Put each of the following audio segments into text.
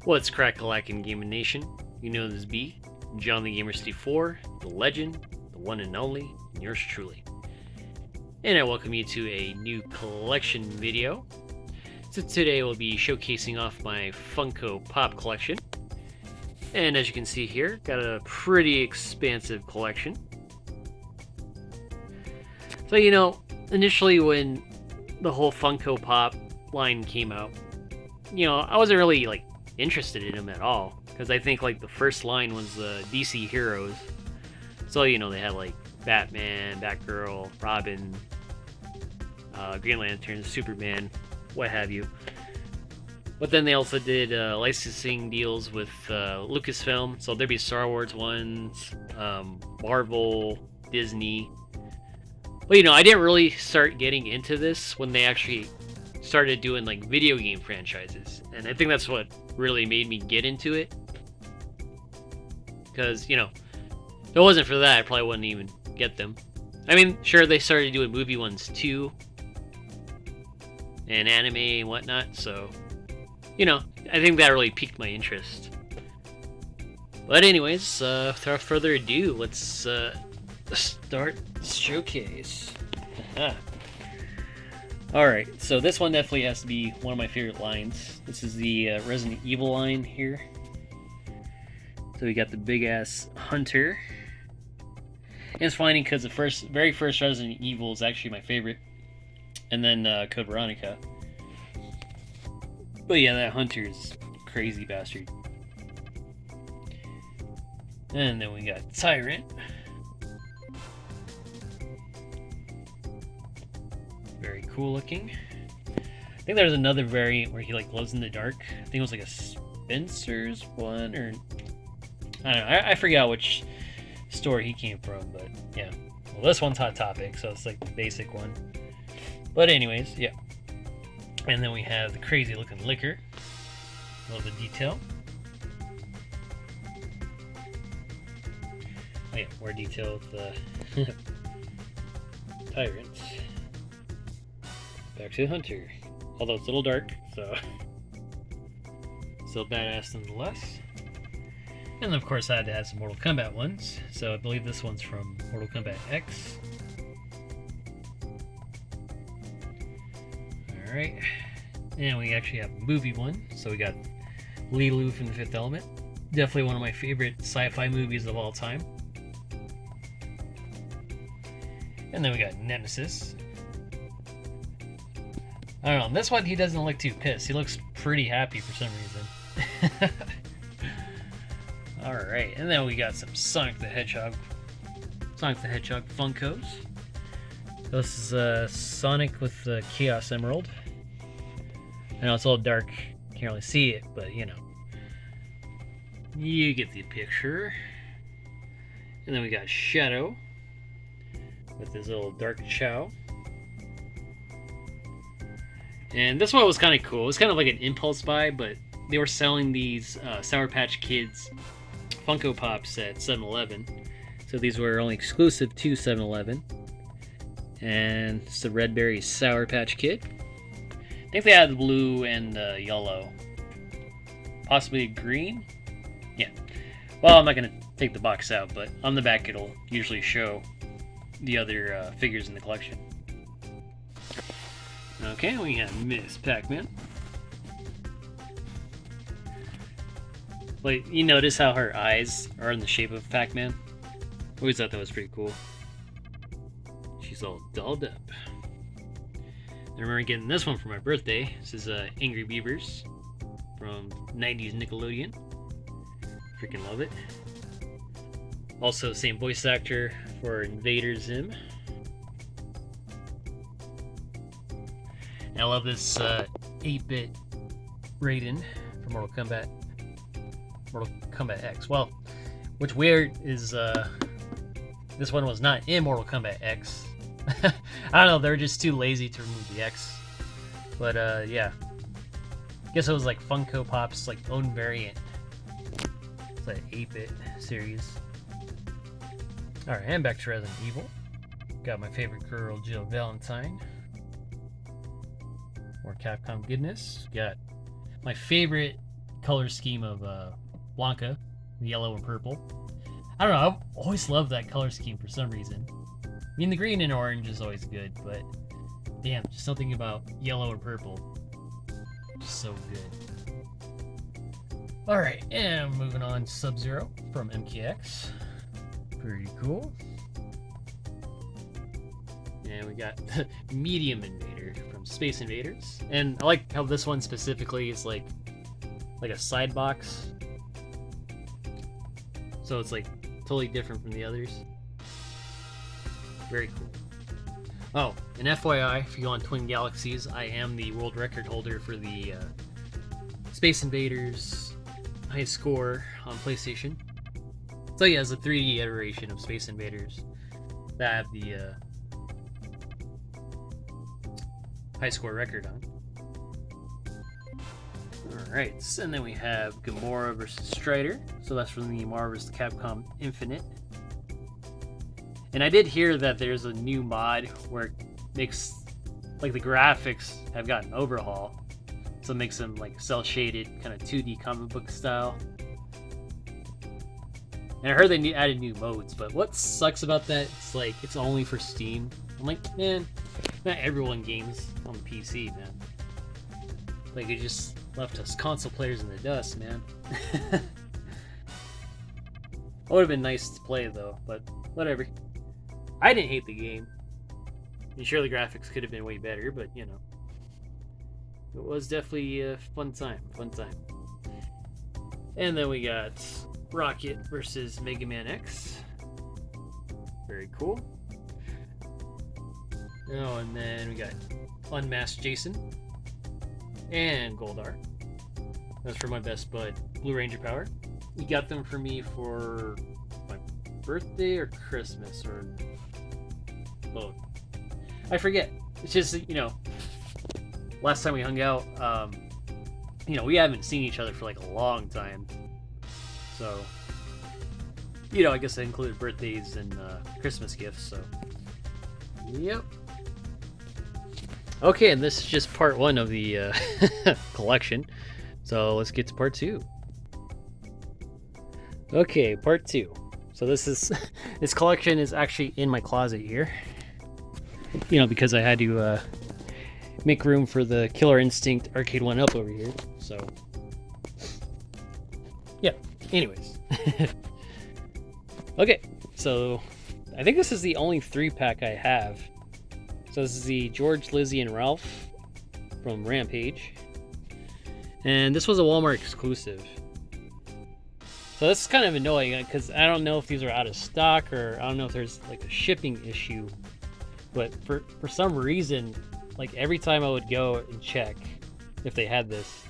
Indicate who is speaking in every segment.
Speaker 1: What's crack-a-lackin' gaming nation? You know this be JohnDaGamer64, the legend, the one and only, and yours truly. And I welcome you to a new collection video. So today we'll be showcasing off my Funko Pop collection. And as you can see here, got a pretty expansive collection. So initially when the whole Funko Pop line came out, I wasn't really interested in them at all, because I think the first line was the DC heroes. So they had Batman, Batgirl, Robin, Green Lantern, Superman, what have you. But then they also did licensing deals with Lucasfilm, so there'd be Star Wars ones, Marvel, Disney. But I didn't really start getting into this when they actually started doing video game franchises, and I think that's what really made me get into it. Because if it wasn't for that, I probably wouldn't even get them. I mean, sure, they started doing movie ones too, and anime and whatnot, so I think that really piqued my interest. But anyways, without further ado, let's start the showcase. Alright, so this one definitely has to be one of my favorite lines. This is the Resident Evil line here. So we got the big ass hunter. And it's funny because the very first Resident Evil is actually my favorite. And then Code Veronica. But yeah, that hunter is crazy bastard. And then we got Tyrant. Very cool looking. I think there's another variant where he glows in the dark. I think it was a Spencer's one, or I don't know. I forgot which store he came from, but yeah. Well, this one's Hot Topic, so it's the basic one. But anyways, yeah. And then we have the crazy looking liquor. Love the detail. Oh yeah, more detail with the Tyrant. Back to the hunter. Although it's a little dark, so still badass nonetheless. And of course I had to have some Mortal Kombat ones. So I believe this one's from Mortal Kombat X. Alright. And we actually have a movie one. So we got Lilu from The Fifth Element. Definitely one of my favorite sci-fi movies of all time. And then we got Nemesis. I don't know, this one he doesn't look too pissed. He looks pretty happy for some reason. Alright, and then we got some Sonic the Hedgehog Funkos. This is Sonic with the Chaos Emerald. I know it's a little dark, can't really see it, but you get the picture. And then we got Shadow with his little dark chow. And this one was kind of cool. It was kind of like an impulse buy, but they were selling these Sour Patch Kids Funko Pops at 7-Eleven. So these were only exclusive to 7-Eleven. And it's the Red Berry Sour Patch Kid. I think they had the blue and the yellow. Possibly green? Yeah. Well, I'm not going to take the box out, but on the back it'll usually show the other figures in the collection. Okay, we have Miss Pac-Man. You notice how her eyes are in the shape of Pac-Man? I always thought that was pretty cool. She's all dolled up. I remember getting this one for my birthday. This is Angry Beavers from 90s Nickelodeon. Freaking love it. Also, same voice actor for Invader Zim. I love this 8-bit Raiden from Mortal Kombat X. Well, what's weird is this one was not in Mortal Kombat X. I don't know, they're just too lazy to remove the X. But yeah. I guess it was Funko Pop's own variant. It's 8-bit series. Alright, and back to Resident Evil. Got my favorite girl, Jill Valentine. More Capcom goodness. Got my favorite color scheme of Blanca, yellow and purple. I don't know, I've always loved that color scheme for some reason. I mean, the green and orange is always good, but damn, just something about yellow and purple. Just so good. Alright, and moving on, Sub-Zero from MKX. Pretty cool. And we got Medium Invader from Space Invaders. And I like how this one specifically is like a side box. So it's like totally different from the others. Very cool. Oh, and FYI, if you go on Twin Galaxies, I am the world record holder for the Space Invaders high score on PlayStation. So yeah, it's a 3D iteration of Space Invaders that I have the high score record on. Alright, and then we have Gamora versus Strider. So that's from the Marvel vs. Capcom Infinite. And I did hear that there's a new mod where it makes, like, the graphics have got an overhaul. So it makes them, like, cel-shaded, kind of 2D comic book style. And I heard they added new modes, but what sucks about that, it's like, it's only for Steam. I'm like, man, not everyone games on the PC, man. Like, it just left us console players in the dust, man. It would have been nice to play, though, but whatever. I didn't hate the game. And sure, the graphics could have been way better, but, you know. It was definitely a fun time. And then we got Rocket versus Mega Man X. Very cool. Oh, and then we got Unmasked Jason and Goldar. That's for my best bud, Blue Ranger Power. He got them for me for my birthday or Christmas or both. I forget. It's just, you know, last time we hung out, you know, we haven't seen each other for like a long time. So, you know, I guess I included birthdays and Christmas gifts, so. Yep. Okay, and this is just part one of the collection. So let's get to part two. Okay, part two. So this collection is actually in my closet here. You know, because I had to make room for the Killer Instinct Arcade 1-Up over here. So, yeah. Anyways. Okay, so I think this is the only 3-pack I have. So this is the George, Lizzie, and Ralph from Rampage. And this was a Walmart exclusive. So that's kind of annoying because I don't know if these are out of stock or I don't know if there's like a shipping issue. But for some reason, like every time I would go and check if they had this,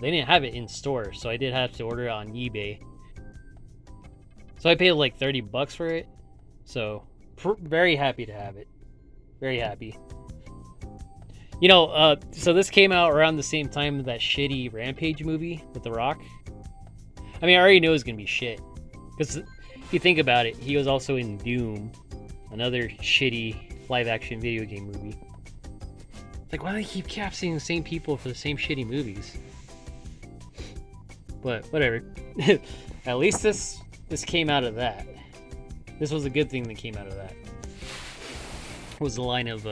Speaker 1: they didn't have it in store. So I did have to order it on eBay. So I paid like $30 for it. So very happy to have it. Very happy. You know, so this came out around the same time as that shitty Rampage movie with The Rock. I mean, I already knew it was going to be shit. Because if you think about it, he was also in Doom, another shitty live-action video game movie. It's like, why do they keep casting the same people for the same shitty movies? But, whatever. At least this came out of that. This was a good thing that came out of that. It was the line of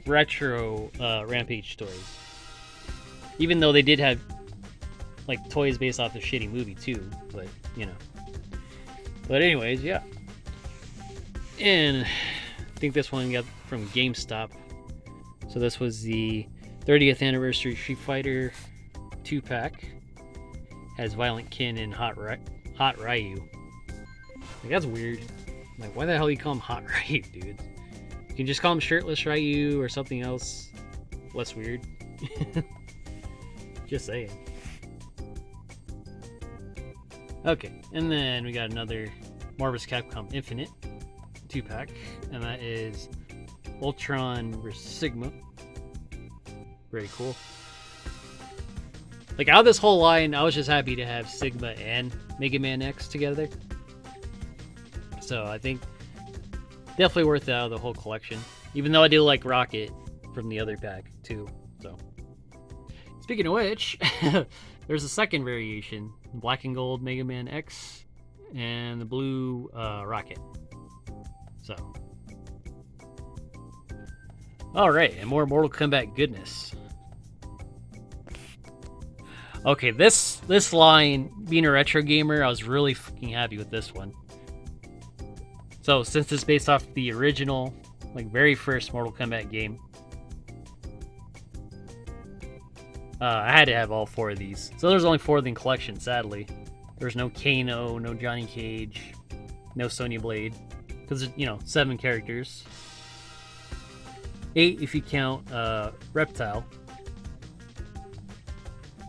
Speaker 1: retro Rampage toys. Even though they did have like toys based off the shitty movie too, but you know. But anyways, yeah. And I think this one got from GameStop. So this was the 30th anniversary Street Fighter 2-pack. Has Violent Kin and Hot Ryu. Like, that's weird. Like, why the hell do you call him Hot Ryu, dude? You can just call him Shirtless Ryu or something else less weird. Just saying. Okay, and then we got another Marvel vs. Capcom Infinite 2-pack, and that is Ultron vs. Sigma. Very cool. Like, out of this whole line, I was just happy to have Sigma and Mega Man X together. So I think definitely worth it out of the whole collection. Even though I do like Rocket from the other pack too. So Speaking of which, there's a second variation, black and gold Mega Man X and the blue Rocket. So, all right, and more Mortal Kombat goodness. Okay, this line, being a retro gamer, I was really fucking happy with this one. So, since it's based off the original, like very first Mortal Kombat game, I had to have all 4 of these. So there's only 4 of them in collection, sadly. There's no Kano, no Johnny Cage, no Sonya Blade. Because, 7 characters. 8 if you count Reptile.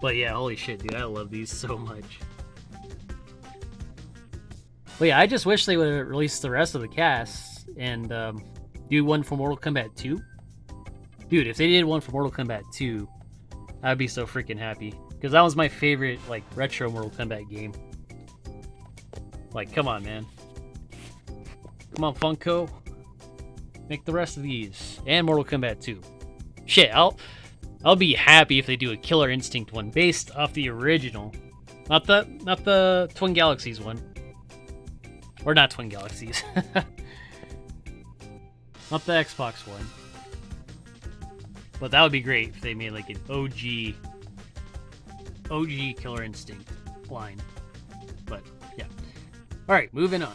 Speaker 1: But yeah, holy shit, dude, I love these so much. But yeah, I just wish they would have released the rest of the cast and do one for Mortal Kombat 2. Dude, if they did one for Mortal Kombat 2, I'd be so freaking happy. Because that was my favorite, like, retro Mortal Kombat game. Like, come on, man. Come on, Funko. Make the rest of these. And Mortal Kombat 2. Shit, I'll be happy if they do a Killer Instinct one based off the original. Not the Twin Galaxies one. Or not Twin Galaxies. Not the Xbox one. But that would be great if they made like an OG Killer Instinct line. But yeah. Alright, moving on.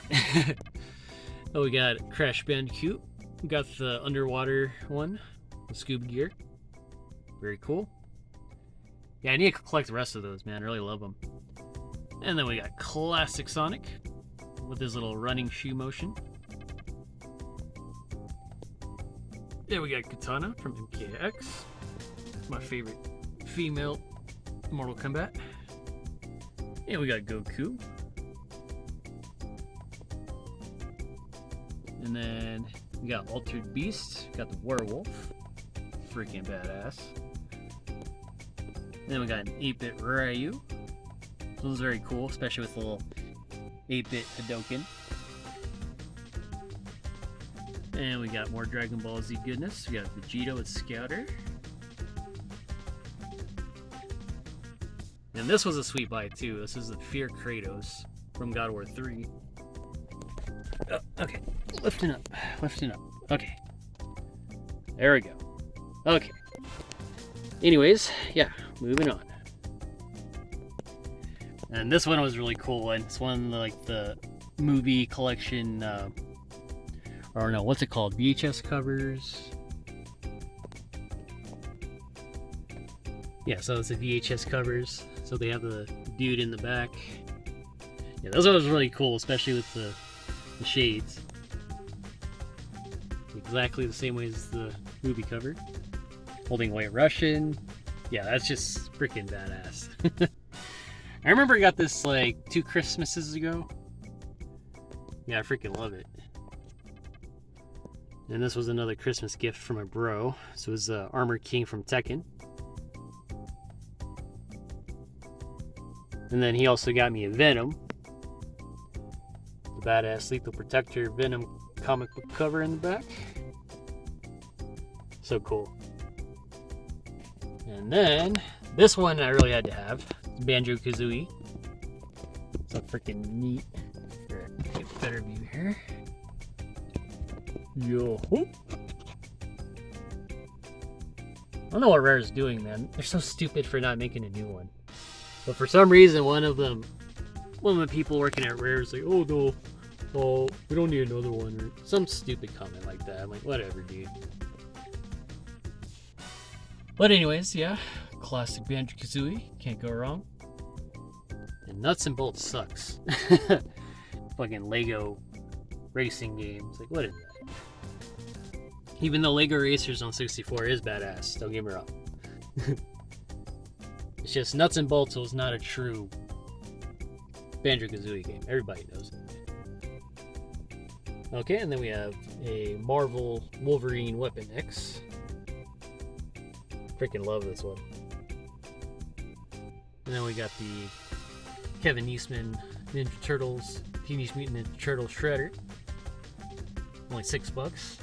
Speaker 1: Oh, we got Crash Bandicoot. We got the underwater one, the scuba gear. Very cool. Yeah, I need to collect the rest of those, man. I really love them. And then we got Classic Sonic with his little running shoe motion. Then we got Katana from MKX. My favorite female Mortal Kombat. And we got Goku. And then we got Altered Beast. Got the Werewolf. Freaking badass. And then we got an 8-bit Ryu. This one's very cool, especially with the little 8-bit Hadoken. And we got more Dragon Ball Z goodness. We got Vegito with Scouter. And this was a sweet buy too. This is the Fear Kratos from God of War 3. Oh, okay, lifting up. Okay, there we go. Okay. Anyways, yeah, moving on. And this one was really cool. And it's one of like the movie collection. Or no, what's it called? VHS covers. Yeah, so it's the VHS covers. So they have the dude in the back. Yeah, those was really cool, especially with the shades. Exactly the same way as the movie cover. Holding White Russian. Yeah, that's just freaking badass. I remember I got this like 2 Christmases ago. Yeah, I freaking love it. And this was another Christmas gift from my bro. So it was Armor King from Tekken. And then he also got me a Venom. The badass Lethal Protector Venom comic book cover in the back. So cool. And then this one I really had to have. Banjo-Kazooie. So freaking neat. Here, get a better view here. Yo. I don't know what Rare is doing, man. They're so stupid for not making a new one. But for some reason, one of the people working at Rare is like, oh no, we don't need another one, or some stupid comment like that. I'm like, whatever, dude. But anyways, yeah, classic Banjo-Kazooie, can't go wrong. And Nuts and Bolts sucks. Fucking Lego racing games, like what is that? Even though Lego Racers on 64 is badass, don't get me wrong. It's just Nuts and Bolts was not a true Banjo-Kazooie game. Everybody knows it. Okay, and then we have a Marvel Wolverine Weapon X. Freaking love this one. And then we got the Kevin Eastman Ninja Turtles, Teenage Mutant Ninja Turtles Shredder. Only $6.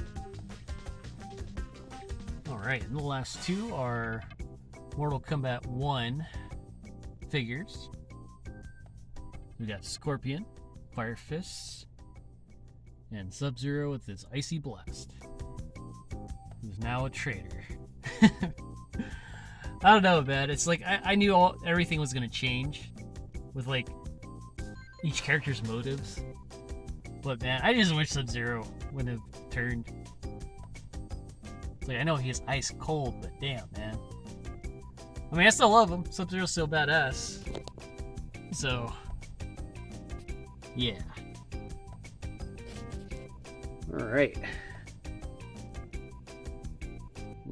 Speaker 1: Alright, and the last 2 are Mortal Kombat 1 figures. We got Scorpion, Fire Fists, and Sub-Zero with his Icy Blast, who's now a traitor. I don't know, man. It's like I knew everything was gonna change with like each character's motives, but man, I just wish Sub-Zero wouldn't have turned. It's like I know he's ice cold, but damn, man. I mean, I still love him. Sub-Zero's still badass. So, yeah. All right.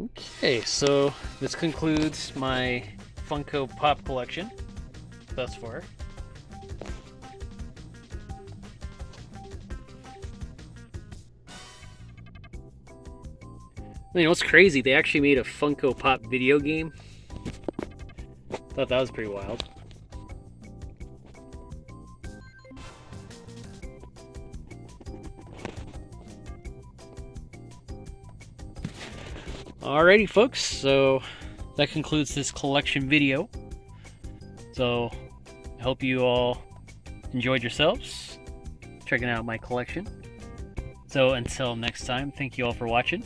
Speaker 1: Okay, so this concludes my Funko Pop collection thus far. You know what's crazy? They actually made a Funko Pop video game. Thought that was pretty wild. Alrighty, folks, so that concludes this collection video. So I hope you all enjoyed yourselves checking out my collection. So until next time, thank you all for watching.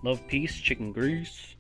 Speaker 1: Love, peace, chicken grease.